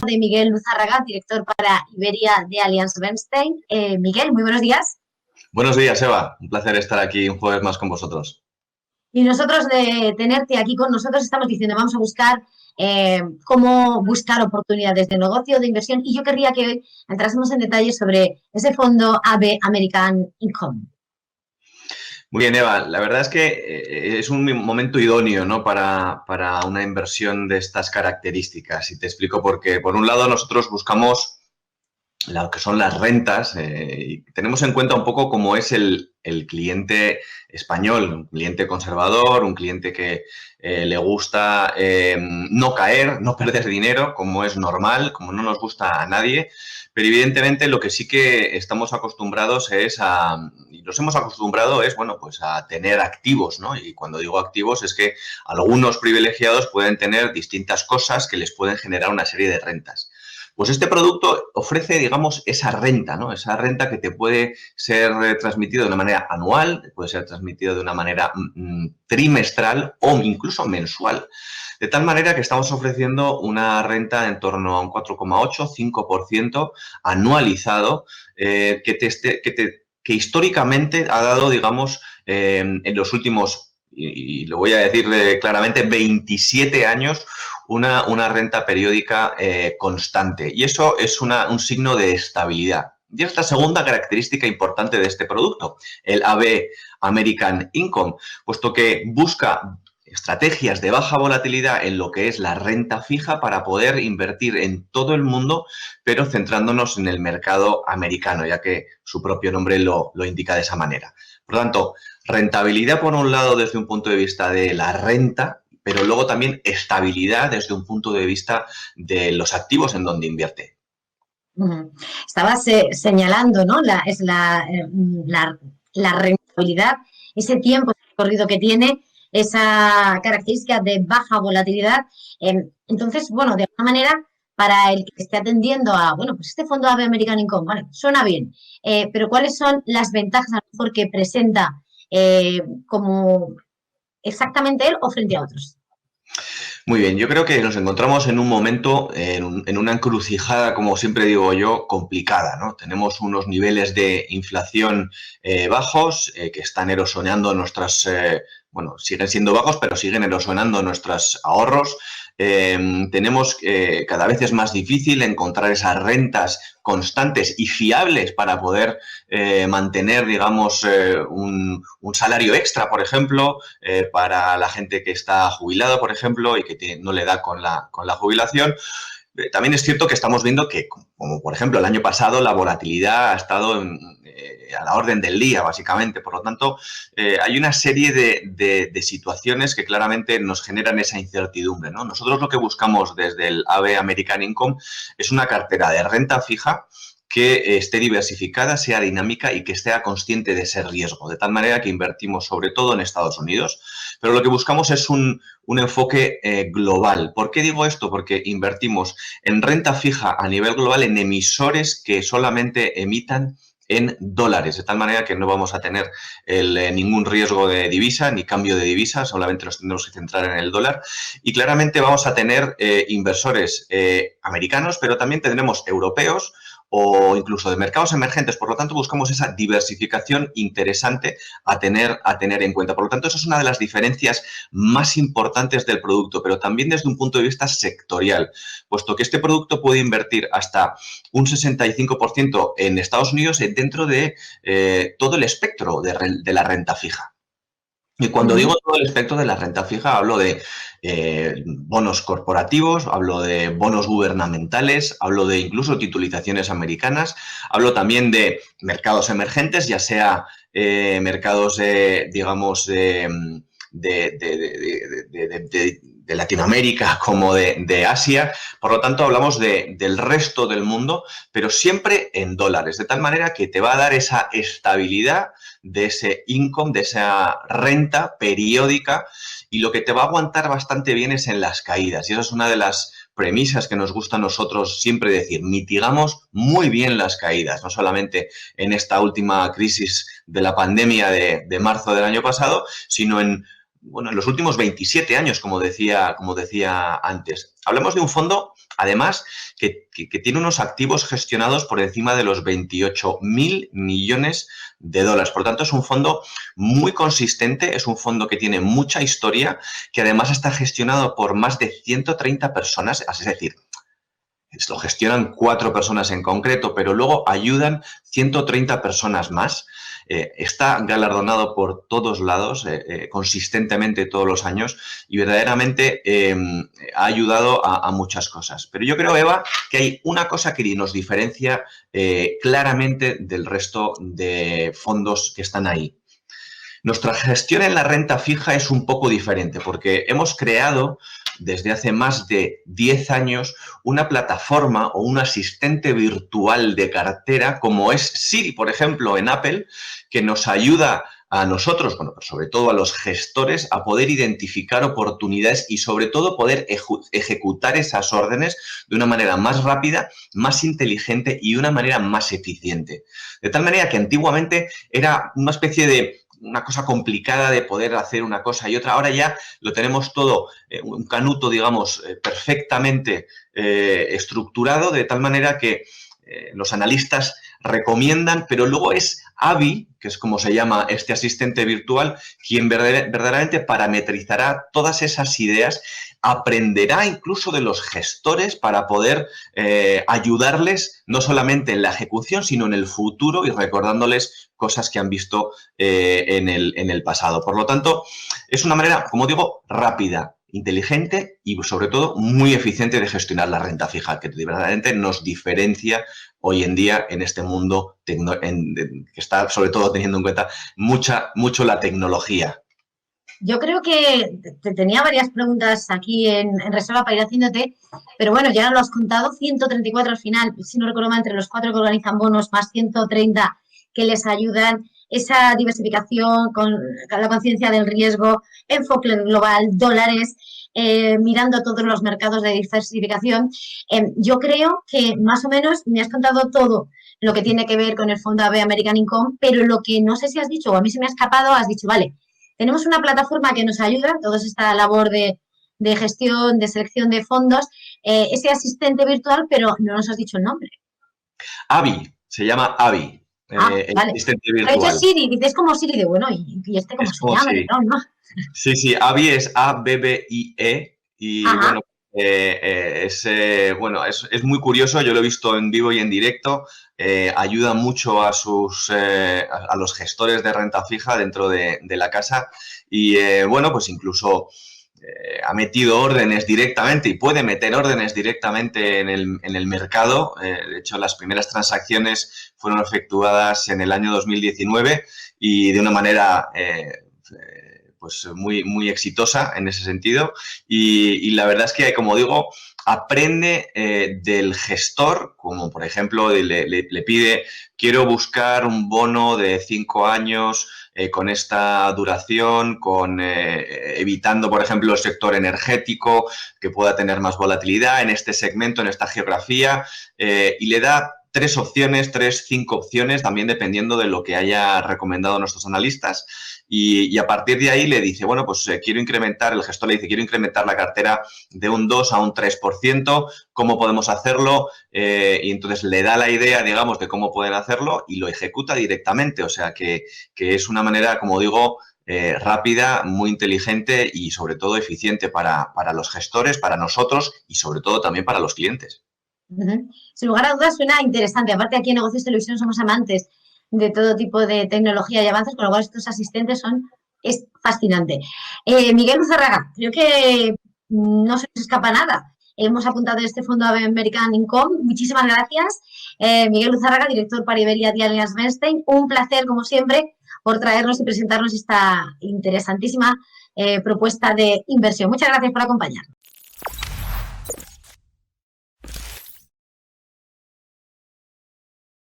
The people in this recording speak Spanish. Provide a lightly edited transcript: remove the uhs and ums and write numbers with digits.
De Miguel Luzárraga, director para Iberia de Allianz Bernstein. Miguel, muy buenos días. Buenos días, Eva. Un placer estar aquí un jueves más con vosotros. Y nosotros de tenerte aquí con nosotros estamos diciendo, vamos a buscar cómo buscar oportunidades de negocio, de inversión. Y yo querría que hoy entrásemos en detalle sobre ese fondo AB American Income. Muy bien, Eva. La verdad es que es un momento idóneo, ¿no? para una inversión de estas características. Y te explico por qué. Por un lado, nosotros buscamos lo que son las rentas y tenemos en cuenta un poco cómo es el cliente español, un cliente conservador, un cliente que le gusta no caer, no perder dinero, como es normal, como no nos gusta a nadie. Pero evidentemente lo que sí que estamos acostumbrados y nos hemos acostumbrado es, bueno, pues a tener activos, ¿no? Y cuando digo activos es que algunos privilegiados pueden tener distintas cosas que les pueden generar una serie de rentas. Pues este producto ofrece, digamos, esa renta, ¿no? Esa renta que te puede ser transmitida de una manera anual, puede ser transmitida de una manera trimestral o incluso mensual. De tal manera que estamos ofreciendo una renta en torno a un 4,8-5% anualizado que históricamente ha dado, digamos, en los últimos, y lo voy a decir claramente, 27 años, una renta periódica constante. Y eso es un signo de estabilidad. Y es la segunda característica importante de este producto, el AB American Income, puesto que busca estrategias de baja volatilidad en lo que es la renta fija para poder invertir en todo el mundo, pero centrándonos en el mercado americano, ya que su propio nombre lo indica de esa manera. Por lo tanto, rentabilidad por un lado desde un punto de vista de la renta, pero luego también estabilidad desde un punto de vista de los activos en donde invierte. Estabas señalando, ¿no? La rentabilidad, ese tiempo recorrido que tiene, esa característica de baja volatilidad. Entonces, bueno, de alguna manera, para el que esté atendiendo a, bueno, pues este fondo AB American Income, vale, suena bien, pero ¿cuáles son las ventajas a lo mejor que presenta como exactamente él o frente a otros? Muy bien, yo creo que nos encontramos en un momento, en una encrucijada, como siempre digo yo, complicada, ¿no? Tenemos unos niveles de inflación bajos que están erosionando bueno, siguen siendo bajos, pero siguen erosionando nuestros ahorros. Tenemos cada vez es más difícil encontrar esas rentas constantes y fiables para poder mantener, digamos, un salario extra, por ejemplo, para la gente que está jubilada, por ejemplo, y que no le da con la jubilación. También es cierto que estamos viendo que, como por ejemplo el año pasado, la volatilidad ha estado a la orden del día, básicamente. Por lo tanto, hay una serie de situaciones que claramente nos generan esa incertidumbre, ¿no? Nosotros lo que buscamos desde el AB American Income es una cartera de renta fija que esté diversificada, sea dinámica y que esté consciente de ese riesgo, de tal manera que invertimos sobre todo en Estados Unidos, pero lo que buscamos es un enfoque global. ¿Por qué digo esto? Porque invertimos en renta fija a nivel global en emisores que solamente emitan en dólares, de tal manera que no vamos a tener ningún riesgo de divisa ni cambio de divisa, solamente nos tendremos que centrar en el dólar y claramente vamos a tener inversores americanos, pero también tendremos europeos o incluso de mercados emergentes. Por lo tanto, buscamos esa diversificación interesante a tener en cuenta. Por lo tanto, eso es una de las diferencias más importantes del producto, pero también desde un punto de vista sectorial, puesto que este producto puede invertir hasta un 65% en Estados Unidos dentro de todo el espectro de la renta fija. Y cuando digo todo el espectro de la renta fija, hablo de bonos corporativos, hablo de bonos gubernamentales, hablo de incluso titulizaciones americanas, hablo también de mercados emergentes, ya sea mercados, digamos, de Latinoamérica como de Asia. Por lo tanto, hablamos del resto del mundo, pero siempre en dólares, de tal manera que te va a dar esa estabilidad de ese income, de esa renta periódica, y lo que te va a aguantar bastante bien es en las caídas. Y esa es una de las premisas que nos gusta a nosotros siempre decir. Mitigamos muy bien las caídas, no solamente en esta última crisis de la pandemia de marzo del año pasado, sino en bueno, en los últimos 27 años, como decía antes. Hablamos de un fondo, además, que tiene unos activos gestionados por encima de los 28.000 millones de dólares. Por lo tanto, es un fondo muy consistente, es un fondo que tiene mucha historia, que además está gestionado por más de 130 personas, es decir, lo gestionan 4 personas en concreto, pero luego ayudan 130 personas más. Está galardonado por todos lados, consistentemente todos los años, y verdaderamente ha ayudado a muchas cosas. Pero yo creo, Eva, que hay una cosa que nos diferencia claramente del resto de fondos que están ahí. Nuestra gestión en la renta fija es un poco diferente porque hemos creado desde hace más de 10 años una plataforma o un asistente virtual de cartera como es Siri, por ejemplo, en Apple, que nos ayuda a nosotros, bueno, sobre todo a los gestores, a poder identificar oportunidades y sobre todo poder ejecutar esas órdenes de una manera más rápida, más inteligente y de una manera más eficiente. De tal manera que antiguamente era una especie de una cosa complicada de poder hacer una cosa y otra. Ahora ya lo tenemos todo, un canuto, digamos, perfectamente estructurado, de tal manera que los analistas recomiendan, pero luego es Abby, que es como se llama este asistente virtual, quien verdaderamente parametrizará todas esas ideas, aprenderá incluso de los gestores para poder ayudarles no solamente en la ejecución, sino en el futuro y recordándoles cosas que han visto en el pasado. Por lo tanto, es una manera, como digo, rápida, inteligente y, sobre todo, muy eficiente de gestionar la renta fija, que verdaderamente nos diferencia hoy en día en este mundo que está, sobre todo, teniendo en cuenta mucho la tecnología. Yo creo que tenía varias preguntas aquí en reserva para ir haciéndote, pero bueno, ya lo has contado, 134 al final, si no recuerdo mal, entre los 4 que organizan bonos, más 130 que les ayudan, esa diversificación con la conciencia del riesgo, enfoque global, dólares, mirando todos los mercados de diversificación. Yo creo que más o menos me has contado todo lo que tiene que ver con el fondo AB American Income, pero lo que no sé si has dicho, o a mí se me ha escapado, has dicho, vale, tenemos una plataforma que nos ayuda, toda esta labor de gestión, de selección de fondos, ese asistente virtual, pero no nos has dicho el nombre. Abby, se llama Abby. Vale. Asistente virtual. Pero he dicho Siri, dices como Siri de bueno, ¿y este cómo se llama? Siri. ¿No? Sí, Abby es A-B-B-I-E y bueno, es muy curioso, yo lo he visto en vivo y en directo, ayuda mucho a los gestores de renta fija dentro de la casa y bueno, pues incluso ha metido órdenes directamente y puede meter órdenes directamente en el mercado. De hecho, las primeras transacciones fueron efectuadas en el año 2019 y de una manera pues muy exitosa en ese sentido. Y la verdad es que, como digo, aprende del gestor, como por ejemplo le pide, quiero buscar un bono de 5 años con esta duración, evitando, por ejemplo, el sector energético, que pueda tener más volatilidad en este segmento, en esta geografía, y le da 5 opciones, también dependiendo de lo que haya recomendado nuestros analistas. Y a partir de ahí le dice, bueno, pues el gestor le dice, quiero incrementar la cartera de un 2 a un 3%, ¿cómo podemos hacerlo? Y entonces le da la idea, digamos, de cómo pueden hacerlo y lo ejecuta directamente. O sea, que es una manera, como digo, rápida, muy inteligente y sobre todo eficiente para los gestores, para nosotros y sobre todo también para los clientes. Sin lugar a dudas suena interesante. Aparte, aquí en Negocios Televisión somos amantes de todo tipo de tecnología y avances, con lo cual estos asistentes es fascinante. Miguel Luzarraga, creo que no se nos escapa nada. Hemos apuntado este fondo American Income. Muchísimas gracias. Miguel Luzarraga, director para Iberia de Allianz Bernstein. Un placer, como siempre, por traernos y presentarnos esta interesantísima propuesta de inversión. Muchas gracias por acompañarnos.